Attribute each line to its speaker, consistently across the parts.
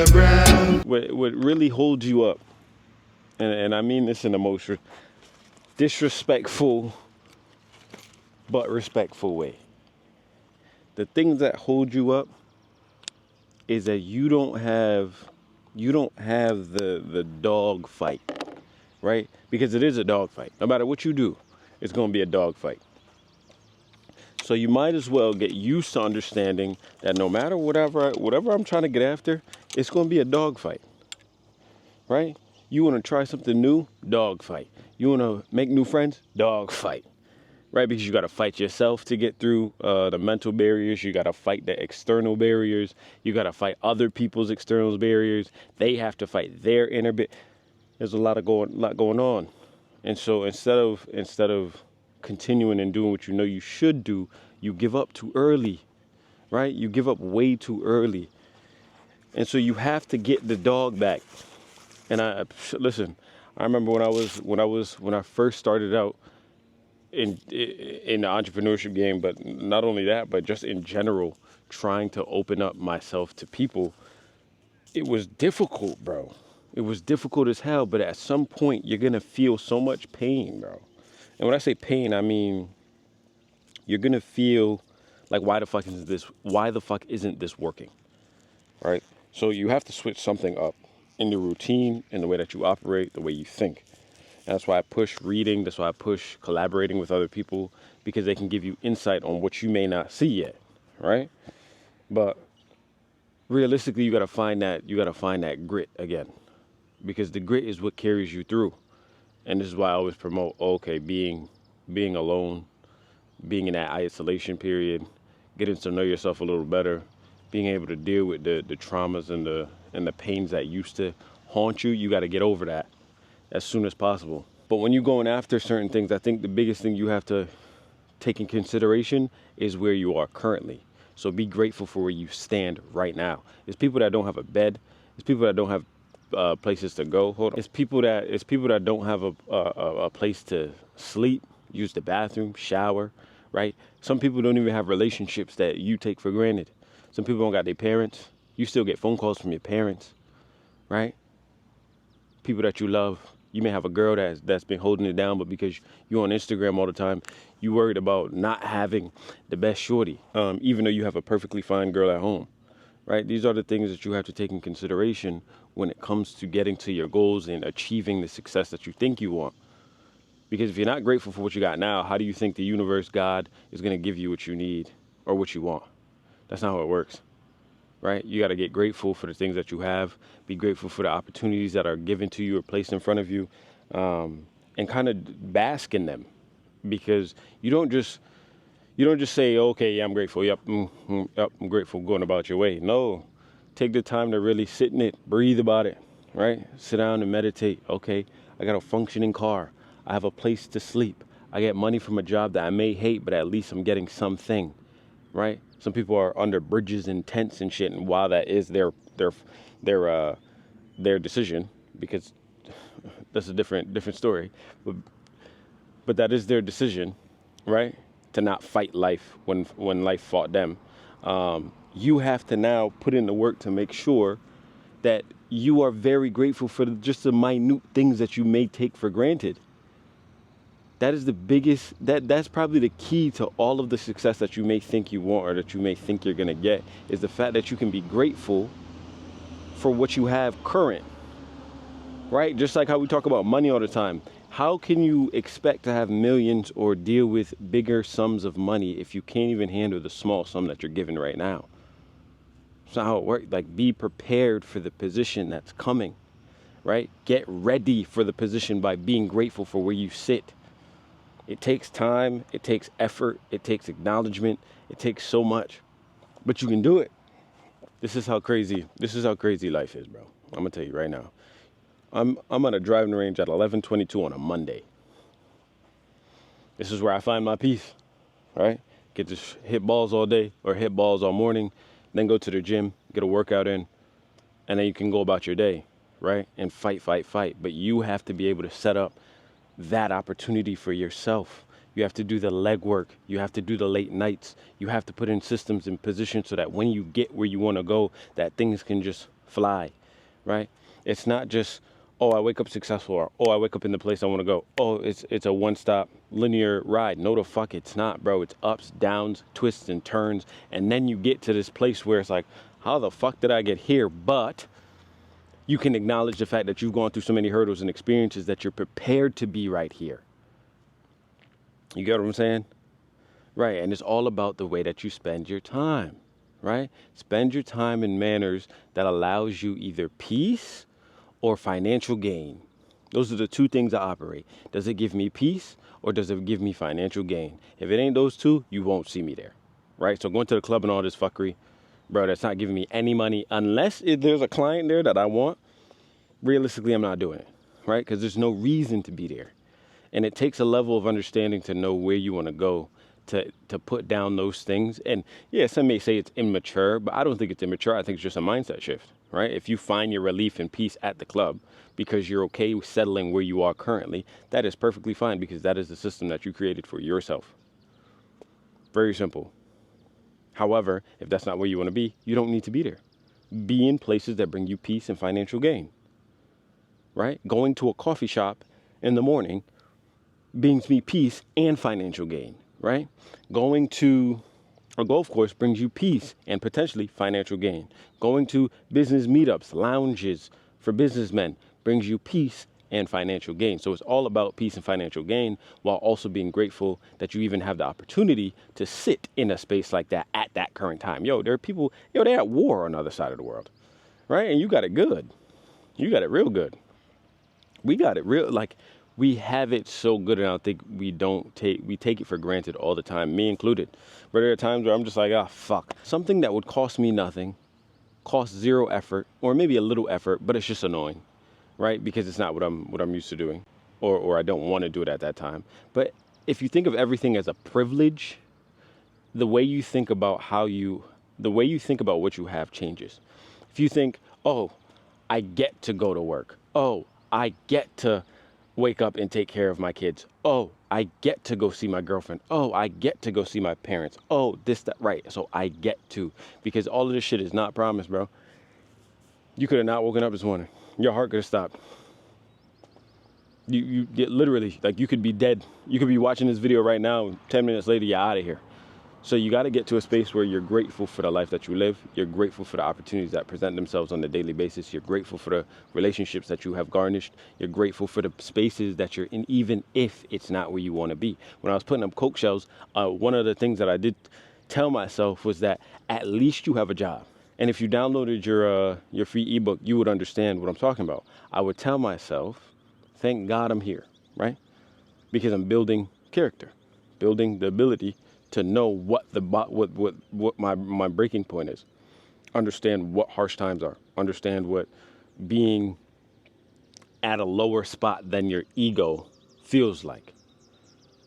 Speaker 1: ground.
Speaker 2: What really holds you up, and I mean this in the most disrespectful but respectful way. The things that hold you up is that you don't have the dog fight, right? Because it is a dog fight. No matter what you do, it's going to be a dog fight. So you might as well get used to understanding that no matter whatever I'm trying to get after, it's going to be a dog fight, right? You want to try something new? Dog fight. You want to make new friends? Dog fight, right? Because you got to fight yourself to get through the mental barriers. You got to fight the external barriers. You got to fight other people's external barriers. They have to fight their inner bit. There's a lot going on. And so instead of continuing and doing what you know you should do, you give up too early, right? You give up way too early. And so you have to get the dog back. And listen, I remember when I first started out in the entrepreneurship game, but not only that, but just in general, trying to open up myself to people, it was difficult, bro. It was difficult as hell, but at some point you're going to feel so much pain, bro. And when I say pain, I mean you're going to feel like, why the fuck isn't this working? Right? So you have to switch something up in the routine, in the way that you operate, the way you think. And that's why I push reading. That's why I push collaborating with other people, because they can give you insight on what you may not see yet, right? But realistically, you got to find that grit again, because the grit is what carries you through. And this is why I always promote, being alone, being in that isolation period, getting to know yourself a little better, being able to deal with the traumas and the pains that used to haunt you. You got to get over that as soon as possible. But when you're going after certain things, I think the biggest thing you have to take in consideration is where you are currently. So be grateful for where you stand right now. There's people that don't have a bed. There's people that don't have places to go. Hold on. It's people that don't have a place to sleep, use the bathroom, shower, right? Some people don't even have relationships that you take for granted. Some people don't got their parents. You still get phone calls from your parents, right? People that you love. You may have a girl that's been holding it down, but because you're on Instagram all the time, you worried about not having the best shorty, even though you have a perfectly fine girl at home, right? These are the things that you have to take in consideration when it comes to getting to your goals and achieving the success that you think you want. Because if you're not grateful for what you got now, how do you think the universe, God, is going to give you what you need or what you want? That's not how it works, right? You got to get grateful for the things that you have. Be grateful for the opportunities that are given to you or placed in front of you, and kind of bask in them. Because you don't just say, okay, yeah, I'm grateful. Yep, yep, I'm grateful, going about your way. No, take the time to really sit in it, breathe about it, right? Sit down and meditate. Okay, I got a functioning car. I have a place to sleep. I get money from a job that I may hate, but at least I'm getting something, right? Some people are under bridges and tents and shit, and while that is their decision, because that's a different story, but that is their decision, right? To not fight life when life fought them. You have to now put in the work to make sure that you are very grateful for just the minute things that you may take for granted. That is the biggest, that's probably the key to all of the success that you may think you want or that you may think you're going to get, is the fact that you can be grateful for what you have current, right? Just like how we talk about money all the time. How can you expect to have millions or deal with bigger sums of money if you can't even handle the small sum that you're given right now? That's not how it works. Like, be prepared for the position that's coming, right? Get ready for the position by being grateful for where you sit. It takes time, it takes effort, it takes acknowledgement, it takes so much, but you can do it. This is how crazy life is, bro. I'm gonna tell you right now. I'm on a driving range at 11:22 on a Monday. This is where I find my peace, right? Get to hit balls all day or hit balls all morning, then go to the gym, get a workout in, and then you can go about your day, right? And fight. But you have to be able to set up that opportunity for yourself. You have to do the legwork. You have to do the late nights. You have to put in systems and positions so that when you get where you want to go, that things can just fly, right? It's not just, oh, I wake up successful, or oh, I wake up in the place I want to go. Oh, it's a one-stop linear ride. No, the fuck it's not, bro. It's ups, downs, twists and turns, and then you get to this place where it's like, how the fuck did I get here? But you can acknowledge the fact that you've gone through so many hurdles and experiences that you're prepared to be right here. You get what I'm saying? Right, and it's all about the way that you spend your time, right? Spend your time in manners that allows you either peace or financial gain. Those are the two things I operate. Does it give me peace or does it give me financial gain? If it ain't those two, you won't see me there, right? So going to the club and all this fuckery, bro, that's not giving me any money unless there's a client there that I want. Realistically, I'm not doing it, right? Because there's no reason to be there. And it takes a level of understanding to know where you want to go to put down those things. And yeah, some may say it's immature, but I don't think it's immature. I think it's just a mindset shift, right? If you find your relief and peace at the club because you're okay with settling where you are currently, that is perfectly fine because that is the system that you created for yourself. Very simple. However, if that's not where you want to be, you don't need to be there. Be in places that bring you peace and financial gain, right? Going to a coffee shop in the morning brings me peace and financial gain, right? Going to a golf course brings you peace and potentially financial gain. Going to business meetups, lounges for businessmen brings you peace and financial gain. So it's all about peace and financial gain while also being grateful that you even have the opportunity to sit in a space like that at that current time. Yo, there are people, they're at war on the other side of the world, right? And you got it good. You got it real good. We got it real, like, we have it so good, and I think we take it for granted all the time, me included. But there are times where I'm just like, fuck. Something that would cost me nothing, cost zero effort, or maybe a little effort, but it's just annoying, right? Because it's not what I'm used to doing, or I don't want to do it at that time. But if you think of everything as a privilege, the way you think about what you have changes. If you think, oh, I get to go to work. Oh, I get to wake up and take care of my kids. Oh, I get to go see my girlfriend. Oh, I get to go see my parents. Oh, this, that, right. So I get to, because all of this shit is not promised, bro. You could have not woken up this morning. Your heart could have stopped. You get literally, like, you could be dead. You could be watching this video right now. 10 minutes later, you're out of here. So you got to get to a space where you're grateful for the life that you live. You're grateful for the opportunities that present themselves on a daily basis. You're grateful for the relationships that you have garnished. You're grateful for the spaces that you're in, even if it's not where you want to be. When I was putting up Coke shelves, one of the things that I did tell myself was that at least you have a job. And if you downloaded your free ebook, you would understand what I'm talking about. I would tell myself, thank God I'm here, right? Because I'm building character, building the ability to know what my breaking point is, understand what harsh times are, understand what being at a lower spot than your ego feels like,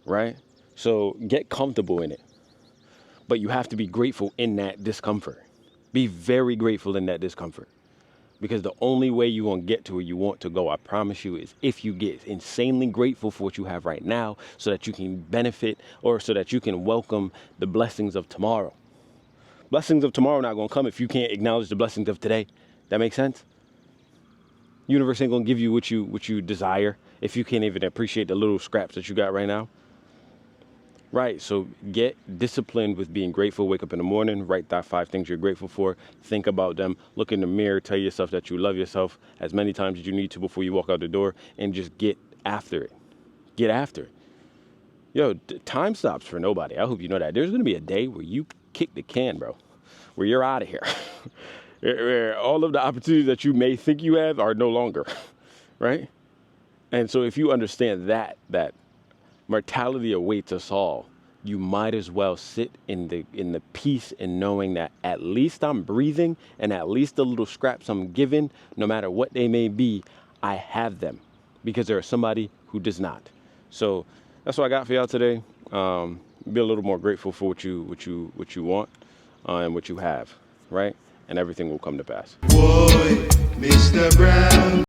Speaker 2: right? So get comfortable in it, but you have to be grateful in that discomfort. Be very grateful in that discomfort, because the only way you're going to get to where you want to go, I promise you, is if you get insanely grateful for what you have right now so that you can benefit, or so that you can welcome the blessings of tomorrow. Blessings of tomorrow are not going to come if you can't acknowledge the blessings of today. That makes sense? Universe ain't going to give you what you desire if you can't even appreciate the little scraps that you got right now. Right, so get disciplined with being grateful. Wake up in the morning, write that 5 things you're grateful for. Think about them. Look in the mirror. Tell yourself that you love yourself as many times as you need to before you walk out the door, and just get after it. Get after it. Yo, time stops for nobody. I hope you know that. There's going to be a day where you kick the can, bro, where you're out of here. Where all of the opportunities that you may think you have are no longer, right? And so if you understand that mortality awaits us all, you might as well sit in the peace and knowing that at least I'm breathing, and at least the little scraps I'm given, no matter what they may be, I have them because there is somebody who does not. So that's what I got for y'all today. Be a little more grateful for what you want and what you have, right? And everything will come to pass. Boy, Mr. Brown.